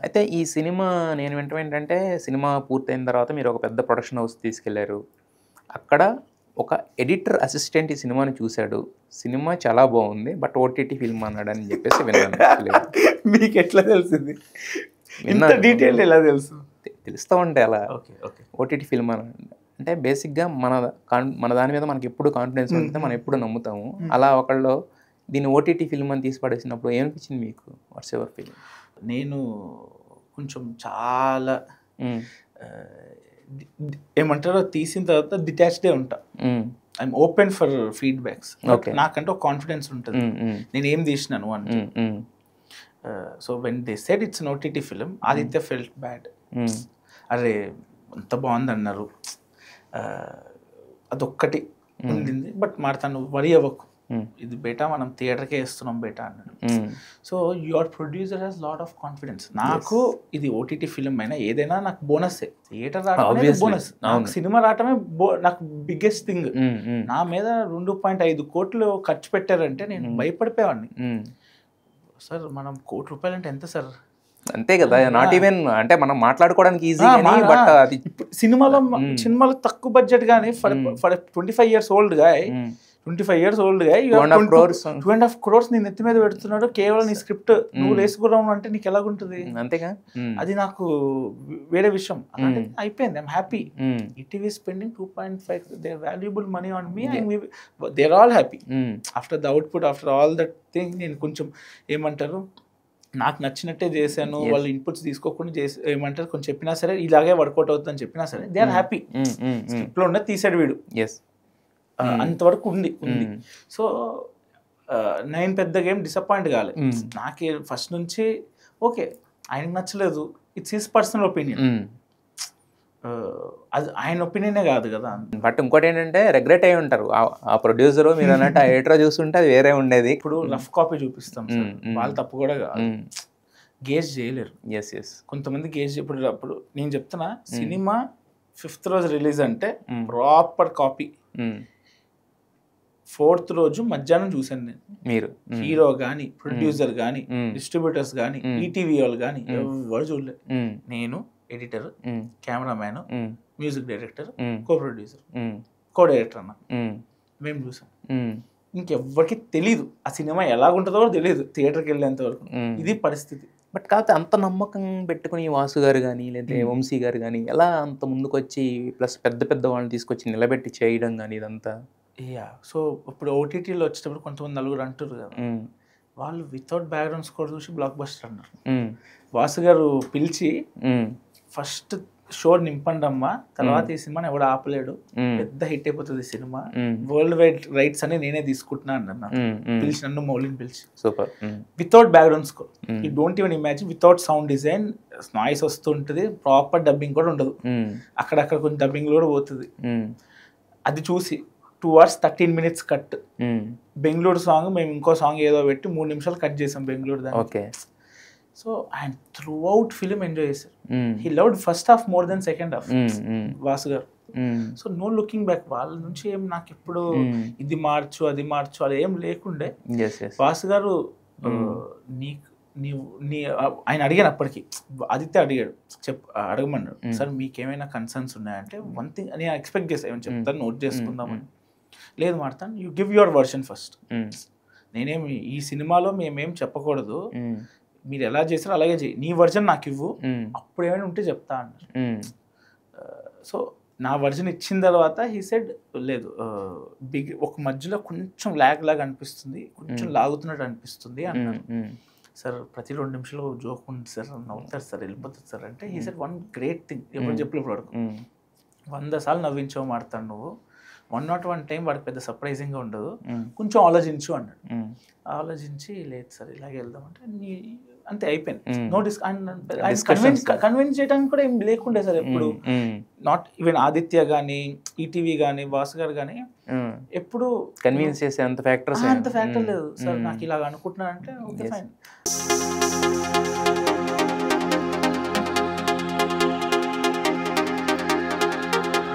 అయితే ఈ సినిమా నేను వింటం ఏంటంటే, సినిమా పూర్తయిన తర్వాత మీరు ఒక పెద్ద ప్రొడక్షన్ హౌస్ తీసుకెళ్లారు. అక్కడ ఒక ఎడిటర్ అసిస్టెంట్ ఈ సినిమాని చూసాడు. సినిమా చాలా బావుంది. బట్ ఓటీటీ ఫిల్మ్ అన్నాడని చెప్పేసి విన్నాను. మీకెట్లా తెలిసింది? ఇంత విన్నాను. డీటెయిల్ ఎలా తెలుసు? తెలుస్తా ఉంటాయి అలా. ఓకే. ఓకే. ఓటీటీ ఫిల్మ్ అని అంటే బేసిక్‌గా మన దాని మీద మనకెప్పుడు కాన్ఫిడెన్స్ ఉంటది. మనం ఎప్పుడు నమ్ముతాము. అలా ఒకళ్ళు దీన్ని ఓటీటీ ఫిల్మ్ అని తీసి పడేసినప్పుడు ఏమనిపించింది మీకు? What's your feeling? నేను కొంచెం చాలా ఏమంటారో తీసిన తర్వాత డిటాచ్డే ఉంటా. I'm open for feedbacks. నాకంటే ఒక కాన్ఫిడెన్స్ ఉంటుంది నేను ఏం తీసినాను అంటే. So when they said it's an OTT film, Aditya felt bad. అరే అంత బాగుంది అన్నారు, అదొక్కటి ఉండింది. బట్ మరి తను వరి అవ్వకు, ఇది బేటా మనం థియేటర్కే వేస్తున్నాం బేటా అన్నాడు. So your producer has lot of confidence. నాకు ఇది ఓటీటీ ఫిలిం అయినా ఏదైనా నాకు బోనస్సే. థియేటర్ రావడమే బోనస్, నాకు సినిమా రావటమే నాకు బిగ్గెస్ట్ థింగ్. నా మీద 2.5 కోట్లు ఖర్చు పెట్టారంటే నేను భయపడిపోయేవాడిని. సార్ మనం ₹1 కోటి అంటే ఎంత సార్? అంతే కదా, నాట్ ఈవెన్ అంటే మనం మాట్లాడుకోవడానికి ఈజీ కానీ బట్ అది సినిమాలో తక్కువ బడ్జెట్ గానీ for 25 years old guy 25 years old guy 2.5 crores నీ నెత్తి మీద పెడుతున్నాడు కేవలం నీ స్క్రిప్ట్ నువ్వు వేసుకున్నావు అంటే నీకు ఎలాగుంటుంది? అంతేగా, అది నాకు వేరే విషయం. అయిపోయింది, I'm happy. ETV spending 2.5 they valuable money on me and they are all happy after the output, after all that thing. నేను కొంచెం ఏమంటారు నాకు నచ్చినట్టే చేశాను, వాళ్ళు ఇన్పుట్స్ తీసుకోకుండా చేసి ఏమంటారు కొంచెం చెప్పినా సరే ఇలాగే వర్కౌట్ అవుతుందని చెప్పినా సరే దే ఆర్ హ్యాపీ. స్క్రిప్ట్లో ఉన్నది తీసాడు వీడు, అంతవరకు ఉంది. సో నేను పెద్దగా ఏం డిసప్పాయింట్ కాలేదు. నాకే ఫస్ట్ నుంచి ఓకే ఆయనకు నచ్చలేదు, ఇట్స్ హిస్ పర్సనల్ ఒపీనియన్, అది ఆయన ఒపీనియనే కాదు కదా. బట్ ఇంకోటి ఏంటంటే రిగ్రెట్ అయి ఉంటారు ఆ ప్రొడ్యూసర్, మీరు అన్నట్టు ఆ ఎడిటర్ చూస్తుంటే అది వేరే ఉండేది. ఇప్పుడు రఫ్ కాపీ చూపిస్తాం, వాళ్ళు తప్పు కూడా కాదు, గేజ్ చేయలేరు. కొంతమంది గేజ్ ఇప్పుడు నేను చెప్తున్నా, సినిమా 5th రోజు రిలీజ్ అంటే ప్రాపర్ కాపీ, 4th రోజు మధ్యాహ్నం చూసాను నేను. మీరు హీరో కానీ ప్రొడ్యూసర్ కానీ డిస్ట్రిబ్యూటర్స్ కానీ ఈటీవీ వాళ్ళు కానీ ఎవరు చూడలేదు. నేను editor, cameraman, music director, co producer, co director అన్న మేము చూసాం. ఇంకెవ్వరికి తెలీదు ఆ సినిమా ఎలాగుంటుందో తెలియదు థియేటర్కి వెళ్ళేంత వరకు. ఇది పరిస్థితి. బట్ కాకపోతే అంత నమ్మకం పెట్టుకుని వాసు గారు కానీ లేదా వంశీ గారు కానీ ఎలా అంత ముందుకు వచ్చి ప్లస్ పెద్ద పెద్ద వాళ్ళని తీసుకొచ్చి నిలబెట్టి చేయడం కానీ ఇదంతా. సో ఇప్పుడు ఓటీటీలో వచ్చేటప్పుడు కొంతమంది నలుగురు అంటారు కదా, వాళ్ళు వితౌట్ బ్యాక్గ్రౌండ్ స్కోర్ చూసి బ్లాక్ బస్టర్ అన్నారు. వాసు గారు పిలిచి ఫస్ట్ షో నింపండి అమ్మా, తర్వాత ఈ సినిమాని ఎవడు ఆపలేడు, పెద్ద హిట్ అయిపోతుంది ఈ సినిమా, వరల్డ్ వైడ్ రైట్స్ అని నేనే తీసుకుంటున్నా అన్న. పిలిచి నన్ను మౌలిని పిలిచి super without background score, you don't even imagine, without sound design, noise వస్తుంటుంది, ప్రాపర్ డబ్బింగ్ కూడా ఉండదు, అక్కడక్కడ కొంచెం డబ్బింగ్ కూడా పోతుంది. అది చూసి 2 hours 13 minutes cut. Bengaluru song మేము ఇంకో సాంగ్ ఏదో పెట్టి 3 నిమిషాలు కట్ చేసాం బెంగళూరు దాన్ని. సో ఆయన త్రూ అవుట్ ఫిలిం ఎంజాయ్ చేశారు. He loved first half more then second half Vasu గారు. సో నో లుకింగ్ బ్యాక్, వాళ్ళ నుంచి ఏం నాకు ఇప్పుడు ఇది మార్చు అది మార్చు అది ఏం లేకుండే. వాసు గారు ఆయన అడిగాను అప్పటికి, ఆదిత్య అడిగాడు, అడగమన్నాడు, సార్ మీకేమైనా కన్సర్న్స్ ఉన్నాయంటే వన్ థింగ్ నేను ఎక్స్పెక్ట్ చేశాను ఏమైనా చెప్తాను నోట్ చేసుకుందామని. లేదు మాడతాను, you give your version first, నేనేమి ఈ సినిమాలో మేమేం చెప్పకూడదు, మీరు ఎలా చేసారో అలాగే చేయి, నీ వర్జన్ నాకు ఇవ్వు, అప్పుడు ఏమైనా ఉంటే చెప్తా అన్నారు. సో నా వర్జన్ ఇచ్చిన తర్వాత హీ సెడ్ లేదు ఒక మధ్యలో కొంచెం లాగా అనిపిస్తుంది, కొంచెం లాగుతున్నట్టు అనిపిస్తుంది అన్నారు. సార్ ప్రతి 2 నిమిషాలు జోక్ ఉంది సార్, నవ్వుతారు సార్, వెళ్ళిపోతుంది సార్ అంటే he said one great thing, ఎప్పుడు చెప్పలేదు వరకు 100 సార్లు నవ్వించావు మాడతాను నువ్వు, 101 టైం వాడికి పెద్ద సర్ప్రైజింగ్గా ఉండదు, కొంచెం ఆలోచించు అన్నాడు. ఆలోచించి లేదు సార్ ఇలాగే వెళ్దామంటే అంతే అయిపోయింది. నోటీస్ కన్విన్స్ చేయడానికి కూడా ఏం లేకుండే సార్ ఎప్పుడు. నాట్ ఈవెన్ ఆదిత్య కానీ ఈటీవీ కానీ వాసు గారు కానీ ఎప్పుడు కన్విన్స్ చేసే అంత ఫ్యాక్టర్ లేదు సార్, నాకు ఇలాగ అనుకుంటున్నానంటే ఓకే ఫైన్.